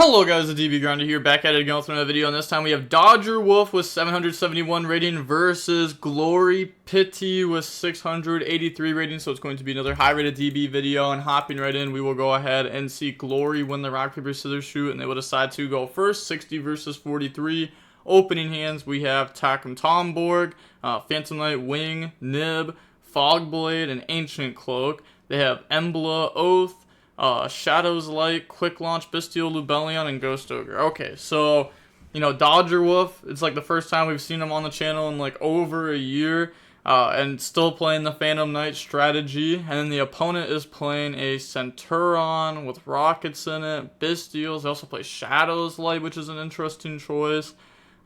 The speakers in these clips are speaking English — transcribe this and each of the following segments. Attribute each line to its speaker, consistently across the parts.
Speaker 1: Hello guys, the DB Grinder here, back at it again with another video, and this time we have Dodger Wolf with 771 rating versus Glory Pitty with 683 rating, so it's going to be another high rated DB video, and hopping right in, we will go ahead and see Glory win the rock, paper, scissors shoot, and they will decide to go first, 60 versus 43. Opening hands, we have Takum Tomborg, Phantom Knight, Wing, Nib, Fogblade, and Ancient Cloak. They have Embla, Oath, Shadows Light, Quick Launch, Bestial, Lubellion, and Ghost Ogre. Okay, so, Dodger Wolf, it's like the first time we've seen him on the channel in like over a year, and still playing the Phantom Knight strategy. And then the opponent is playing a Centur-Ion with rockets in it, Bestials. They also play Shadows Light, which is an interesting choice.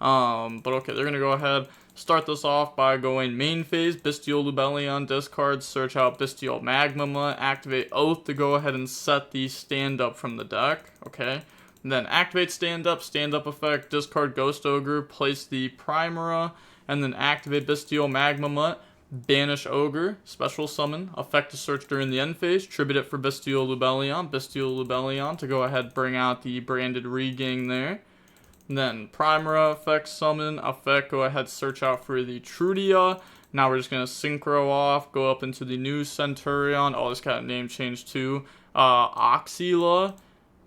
Speaker 1: But okay, they're going to go ahead, start this off by going main phase, Bestial Lubellion, discard, search out Bestial Magmama, activate Oath to go ahead and set the stand-up from the deck, okay. And then activate stand-up effect, discard Ghost Ogre, place the Primera, and then activate Bestial Magmama, banish Ogre, special summon, effect to search during the end phase, tribute it for Bestial Lubellion to go ahead bring out the branded Regang there. Then Primera, effect, summon, effect, go ahead, search out for the Trudia. Now we're just going to synchro off, go up into the new Centur-Ion. Oh, this got a name change too. Oxila.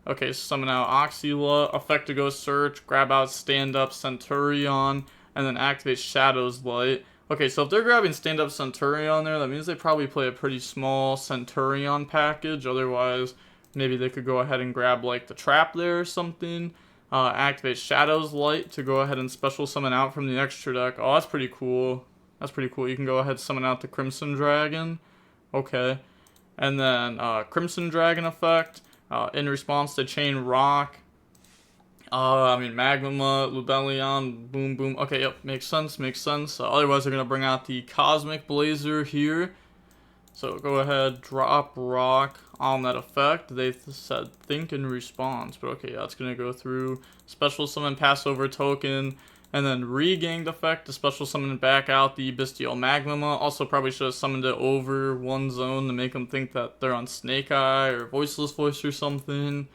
Speaker 1: Okay, summon out Oxila, effect to go search, grab out stand up Centur-Ion, and then activate Shadows Light. Okay, so if they're grabbing stand up Centur-Ion there, that means they probably play a pretty small Centur-Ion package. Otherwise, maybe they could go ahead and grab like the trap there or something. Activate Shadows Light to go ahead and special summon out from the extra deck. Oh, that's pretty cool. That's pretty cool. You can go ahead and summon out the Crimson Dragon. Okay. And then Crimson Dragon effect. In response to Chain Rock. Magmama, Lubellion, boom, boom. Okay, yep, makes sense, makes sense. Otherwise, they're going to bring out the Cosmic Blazer here. So go ahead, drop rock on that effect. They said think in response, but okay, yeah, it's gonna go through. Special summon, pass over token, and then regained effect to special summon back out the Bestial Magmama. Also, probably should have summoned it over one zone to make them think that they're on Snake Eye or Voiceless Voice or something.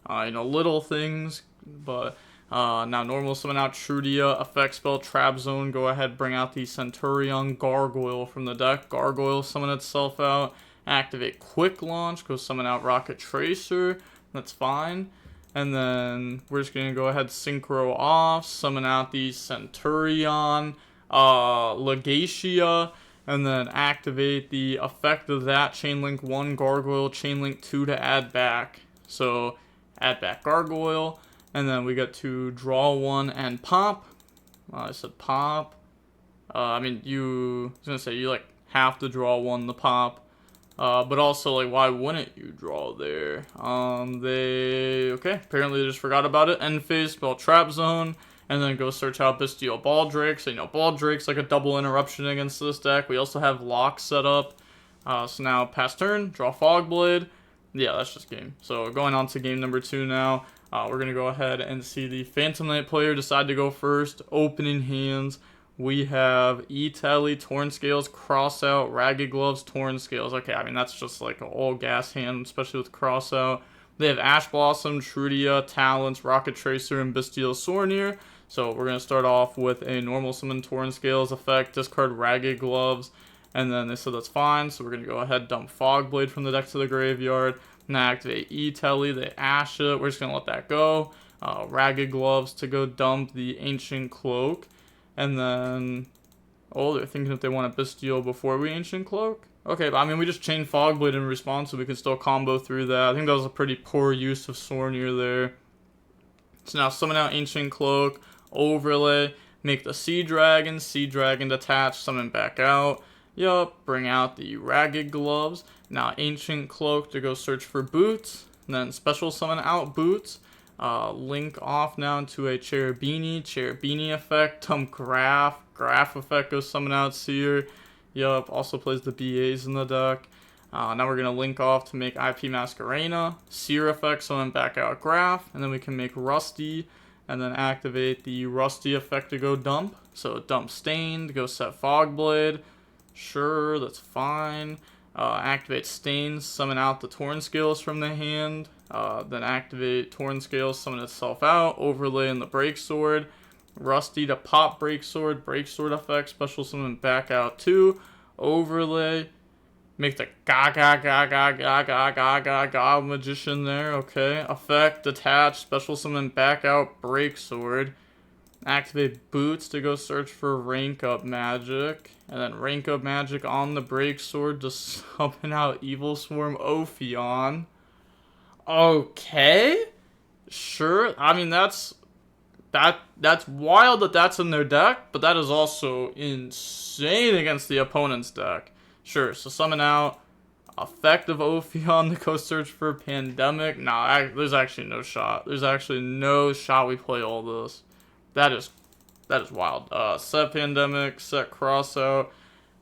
Speaker 1: Little things, but. Now normal summon out Trudia, effect spell, trap zone, go ahead, bring out the Centur-Ion Gargoyle from the deck, Gargoyle summon itself out, activate Quick Launch, go summon out Rocket Tracer, that's fine, and then we're just going to go ahead, synchro off, summon out the Centur-Ion, Legacia, and then activate the effect of that, Chainlink 1 Gargoyle, Chainlink 2 to add back, so add back Gargoyle. And then we get to draw one and pop. I said pop. I was gonna say you like have to draw one to pop. But also like why wouldn't you draw there? Okay, apparently they just forgot about it. End phase, spell trap zone, and then go search out Bestial Baldrake. So Baldrake's like a double interruption against this deck. We also have lock set up. So now pass turn, draw Fogblade. Yeah, that's just game. So going on to game number 2 now. We're going to go ahead and see the Phantom Knight player decide to go first. Opening hands, we have E-Telly, Torn Scales, Cross Out, Ragged Gloves, Torn Scales. Okay, that's just like an all gas hand, especially with Cross Out. They have Ash Blossom, Trudia, Talents, Rocket Tracer, and Bestial Sornier. So we're going to start off with a normal summon Torn Scales effect, discard Ragged Gloves, and then they said that's fine. So we're going to go ahead, dump Fogblade from the deck to the graveyard. Now activate E-Telly, they Ash it, we're just going to let that go. Ragged Gloves to go dump the Ancient Cloak. And then, they're thinking if they want a Bestial before we Ancient Cloak? Okay, but we just chain Fogblade in response so we can still combo through that. I think that was a pretty poor use of Sornier there. So now summon out Ancient Cloak, overlay, make the Sea Dragon detach, summon back out. Yup, bring out the Ragged Gloves. Now Ancient Cloak to go search for Boots. And then special summon out Boots. Link off now into a Cherubini effect. Graph effect goes summon out Seer. Yup, also plays the BAs in the deck. Now we're going to link off to make IP Masquerena. Seer effect, summon back out Graph. And then we can make Rusty. And then activate the Rusty effect to go dump. So dump Stain to go set Fogblade. Sure, that's fine. Activate Stains, summon out the Torn Scales from the hand. Then activate Torn Scale, summon itself out, overlay in the Break Sword. Rusty to pop Break Sword effect, special summon back out 2. Overlay. Make the ga magician there, okay. Effect, detach, special summon back out Break Sword. Activate Boots to go search for rank up magic. And then rank up magic on the Break Sword to summon out Evil Swarm Ophion. Okay. Sure. I mean, that's wild that that's in their deck, but that is also insane against the opponent's deck. Sure, so summon out effective Ophion to go search for Pandemic. Nah, there's actually no shot. There's actually no shot we play all this. That is wild. Set Pandemic, set Cross out,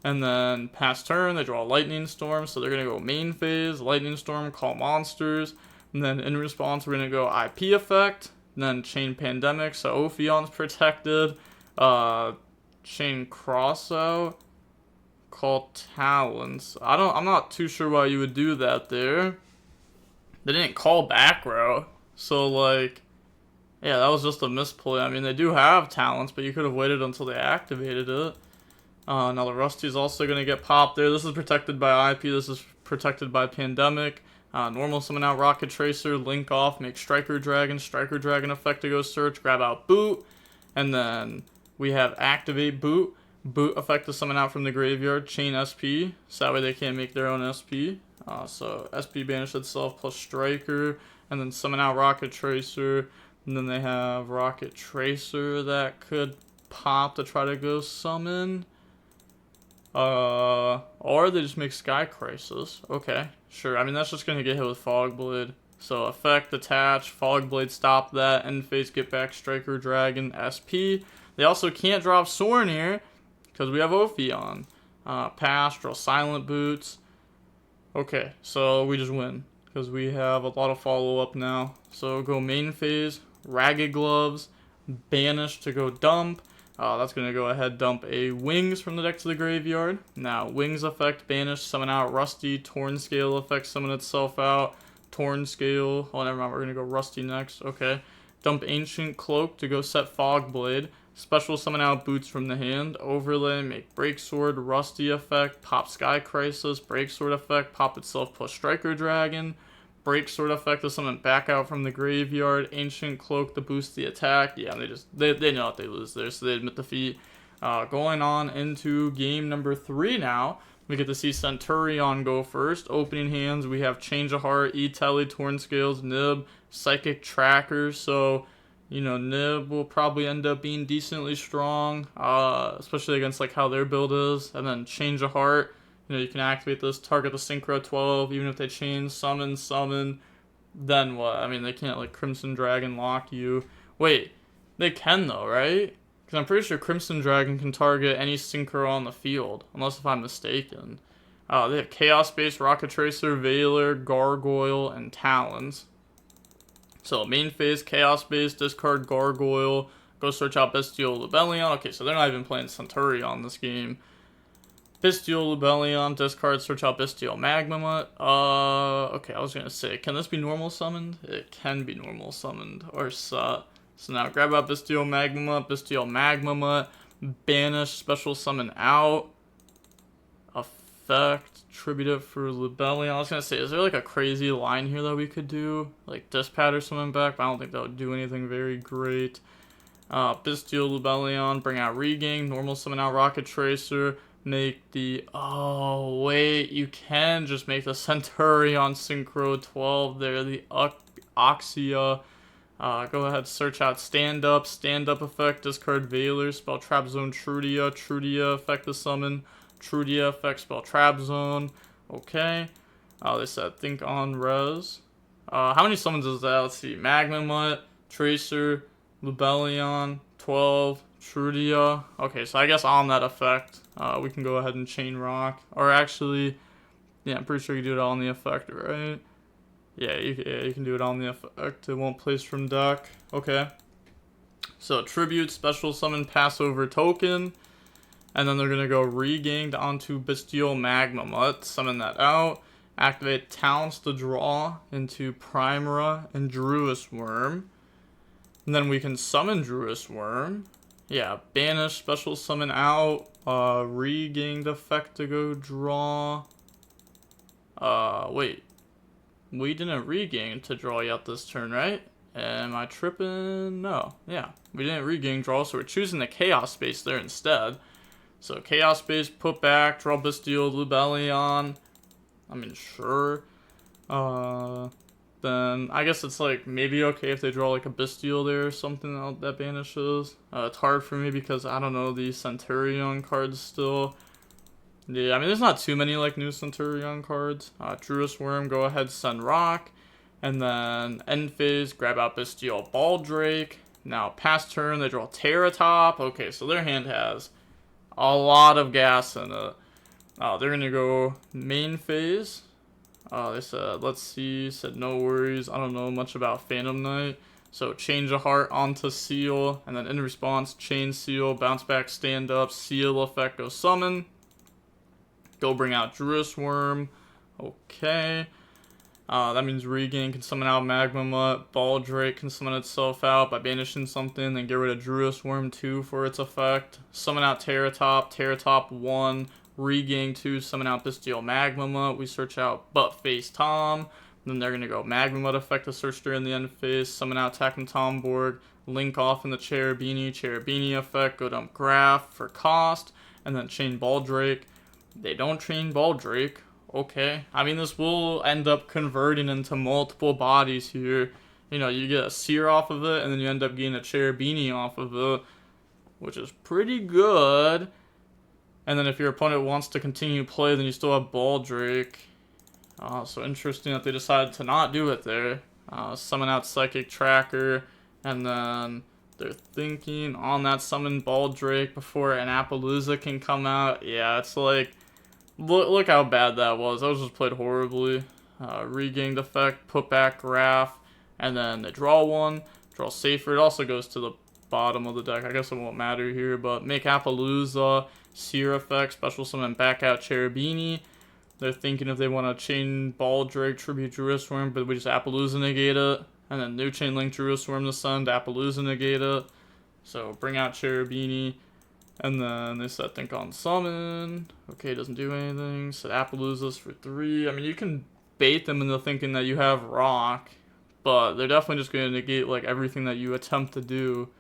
Speaker 1: and then pass turn, they draw Lightning Storm, so they're going to go main phase, Lightning Storm, call monsters, and then in response we're going to go IP effect, then chain Pandemic, so Ophion's protected, chain Cross out, call Talons. I'm not too sure why you would do that there. They didn't call back row, so like, yeah, that was just a misplay. I mean, they do have Talents, but you could have waited until they activated it. Now the Rusty is also going to get popped there. This is protected by IP. This is protected by Pandemic. Normal summon out Rocket Tracer, link off, make Striker Dragon effect to go search, grab out Boot, and then we have activate Boot. Boot effect to summon out from the graveyard, chain SP, so that way they can't make their own SP. So SP banish itself plus Striker, and then summon out Rocket Tracer, and then they have Rocket Tracer that could pop to try to go summon. Or they just make Sky Crisis. Okay, sure. I mean, that's just going to get hit with Fog Blade. So effect, attach, Fog Blade, stop that, end phase, get back, Striker Dragon, SP. They also can't drop Sorin here, because we have Ophion. Pass, draw Silent Boots. Okay, so we just win, because we have a lot of follow-up now. So go main phase, Ragged Gloves, banish to go dump. That's going to go ahead, dump a Wings from the deck to the graveyard. Now, Wings effect, banish, summon out Rusty, Torn Scale effect, summon itself out, Torn Scale. Oh, never mind, we're going to go Rusty next. Okay. Dump Ancient Cloak to go set Fog Blade. Special summon out Boots from the hand. Overlay, make Break Sword, Rusty effect, pop Sky Crisis, Break Sword effect, pop itself plus Striker Dragon. Break Sword effect to summon back out from the graveyard. Ancient Cloak to boost the attack. Yeah, they know if they lose there, so they admit defeat. Going on into game number 3 now. We get to see Centur-Ion go first. Opening hands, we have Change of Heart, E-Telly, Torn Scales, Nib, Psychic Tracker. So, you know, Nib will probably end up being decently strong, especially against like how their build is. And then Change of Heart. You know, you can activate this, target the Synchro 12, even if they change, summon, then what? I mean, they can't, like, Crimson Dragon lock you. Wait, they can, though, right? Because I'm pretty sure Crimson Dragon can target any Synchro on the field, unless if I'm mistaken. They have Chaos-based Rocket Tracer, Veiler, Gargoyle, and Talons. So, main phase, Chaos-based, discard Gargoyle, go search out Bestial Libellion. Okay, so they're not even playing Centur-Ion this game. Bestial Libellion, discard, search out Bestial Magmamut. Okay, I was gonna say, can this be normal summoned? It can be normal summoned, or set. So now grab out Bestial Magmamut, banish, special summon out. Effect, tribute it for Libellion. I was gonna say, is there like a crazy line here that we could do? Like Dispatch or something back, but I don't think that would do anything very great. Bestial Libellion, bring out Regain, normal summon out Rocket Tracer. Make the, oh wait, you can just make the Centur-Ion Synchro 12 there, the Oxia. Go ahead, search out stand up effect, discard Veiler, spell Trap Zone Trudia effect the summon, Trudia effect, spell Trap Zone. Okay. They said think on res. How many summons is that? Let's see, Magmamut, Tracer, Libellion, 12, Trudia. Okay, so I guess on that effect, we can go ahead and chain rock. Or actually, yeah, I'm pretty sure you do it on the effect, right? Yeah, you can do it on the effect. It won't place from deck. Okay. So tribute, special summon, Passover token. And then they're going to go regained onto Bestial Magmamut. Summon that out. Activate talents to draw into Primera and Druis Worm. And then we can summon Druis Worm. Yeah, banish, special summon out, regained effect to go draw. Wait. We didn't regain to draw yet this turn, right? Am I tripping? No. Yeah, we didn't regain draw, so we're choosing the Chaos Space there instead. So Chaos Space, put back, draw Bestial, Lubellion. I mean, sure. Then I guess it's like maybe okay if they draw like a Bestial there or something that banishes. It's hard for me because I don't know the Centur-Ion cards still. Yeah, I mean there's not too many like new Centur-Ion cards. Druis Worm, go ahead, send Rock. And then end phase, grab out Bestial Baldrake. Now past turn they draw Terratop. Okay, so their hand has a lot of gas in it. They're gonna go main phase. They said, let's see, said no worries. I don't know much about Phantom Knight. So change a heart onto Seal, and then in response, chain Seal, bounce back, stand up, Seal effect, go summon. Go bring out Druis Worm. Okay. That means regain can summon out Magma Mutt. Baldrake can summon itself out by banishing something, then get rid of Druis Worm 2 for its effect. Summon out Terratop. Terratop 1. Regain 2, summon out Bestial Magma Mutt. We search out Butt Face Tom. Then they're going to go Magma Mutt effect to search during the end phase. Summon out Tackam Tomborg. Link off in the Cherubini. Cherubini effect. Go dump Graph for cost. And then chain Baldrake. They don't chain Baldrake. Okay. I mean, this will end up converting into multiple bodies here. You know, you get a Seer off of it, and then you end up getting a Cherubini off of it, which is pretty good. And then if your opponent wants to continue play, then you still have Baldrake. So interesting that they decided to not do it there. Summon out Psychic Tracker, and then they're thinking on that summon Baldrake before an Appaloosa can come out. Yeah, it's like, look how bad that was. That was just played horribly. Regained effect, put back Graph, and then they draw one, draw safer. It also goes to the bottom of the deck. I guess it won't matter here, but make Appaloosa. Seer effect, special summon back out Cherubini. They're thinking if they want to chain Baldrake, tribute Druis Worm, but we just Appaloosa negate it. And then new chain link Druis Worm to send, Appaloosa negate it. So bring out Cherubini. And then they said think on summon. Okay, doesn't do anything. Said Appaloosas for 3. I mean, you can bait them into thinking that you have Rock, but they're definitely just going to negate like everything that you attempt to do.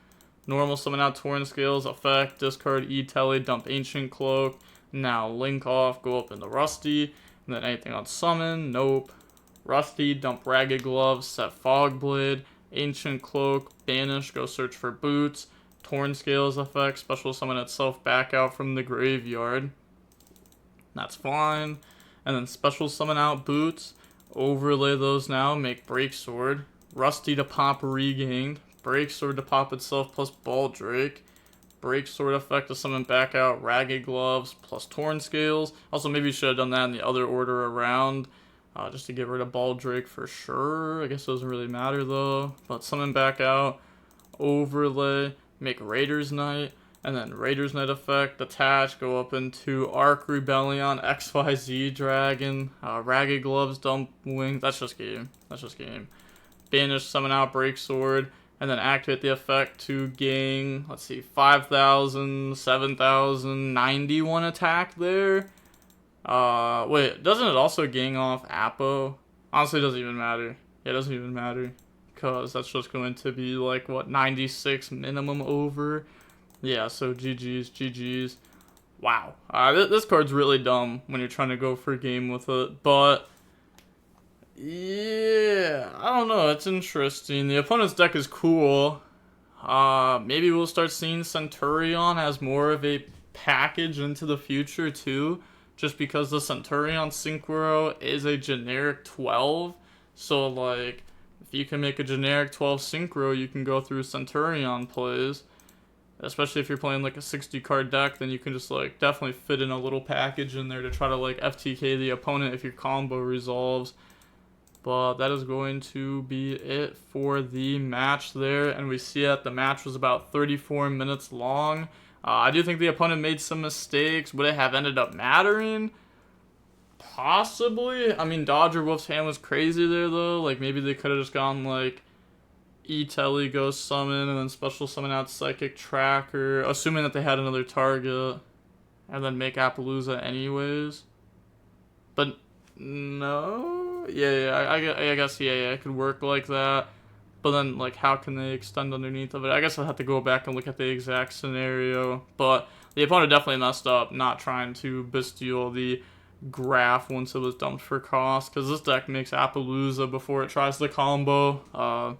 Speaker 1: Normal summon out Torn Scales, effect, discard E-Tele, dump Ancient Cloak. Now link off, go up into Rusty. And then anything on summon, nope. Rusty, dump Ragged Gloves, set Fogblade. Ancient Cloak, banish, go search for Boots. Torn Scales effect, special summon itself back out from the graveyard. That's fine. And then special summon out Boots. Overlay those now, make Break Sword. Rusty to pop regained. Break Sword to pop itself plus Baldrake. Break Sword effect to summon back out Ragged Gloves plus Torn Scales. Also, maybe you should have done that in the other order around. Just to get rid of Baldrake for sure. I guess it doesn't really matter though. But summon back out. Overlay. Make Raiders Knight. And then Raiders Knight effect. Attach. Go up into Arc Rebellion. XYZ Dragon. Ragged Gloves. Dump Wings. That's just game. That's just game. Banish. Summon out Break Sword. And then activate the effect to gain, let's see, 5,000, 7,000, 91 attack there. Wait, doesn't it also gang off Appo? Honestly, it doesn't even matter. Yeah, it doesn't even matter. Because that's just going to be like, what, 96 minimum over? Yeah, so GG's, GG's. Wow. This card's really dumb when you're trying to go for a game with it. But yeah, I don't know. It's interesting. The opponent's deck is cool. Maybe we'll start seeing Centur-Ion as more of a package into the future too. Just because the Centur-Ion Synchro is a generic 12. So like, if you can make a generic 12 Synchro, you can go through Centur-Ion plays. Especially if you're playing like a 60 card deck, then you can just like definitely fit in a little package in there to try to like FTK the opponent if your combo resolves. But that is going to be it for the match there. And we see that the match was about 34 minutes long. I do think the opponent made some mistakes. Would it have ended up mattering? Possibly. I mean, Dodger Wolf's hand was crazy there, though. Like, maybe they could have just gone, like, E-Telly Ghost Summon and then Special Summon out Psychic Tracker, assuming that they had another target, and then make Appaloosa anyways. But, no? Yeah, I guess, yeah, it could work like that. But then, like, how can they extend underneath of it? I guess I'll have to go back and look at the exact scenario. But the opponent definitely messed up not trying to Bestial the Graph once it was dumped for cost. Because this deck makes Appaloosa before it tries the combo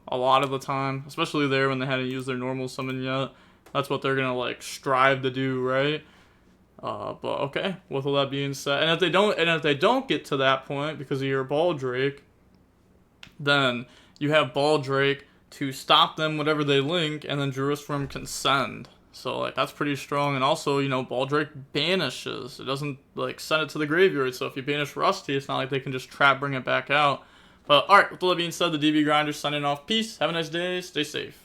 Speaker 1: a lot of the time. Especially there when they hadn't used their normal summon yet. That's what they're going to, like, strive to do, right? But okay, with all that being said, and if they don't get to that point because of your Ball Drake, then you have Ball Drake to stop them whatever they link, and then Druisform can send. So, like, that's pretty strong. And also, you know, Ball Drake banishes. It doesn't, like, send it to the graveyard. So if you banish Rusty, it's not like they can just trap, bring it back out. But, alright, with all that being said, the DB Grinder's signing off. Peace. Have a nice day. Stay safe.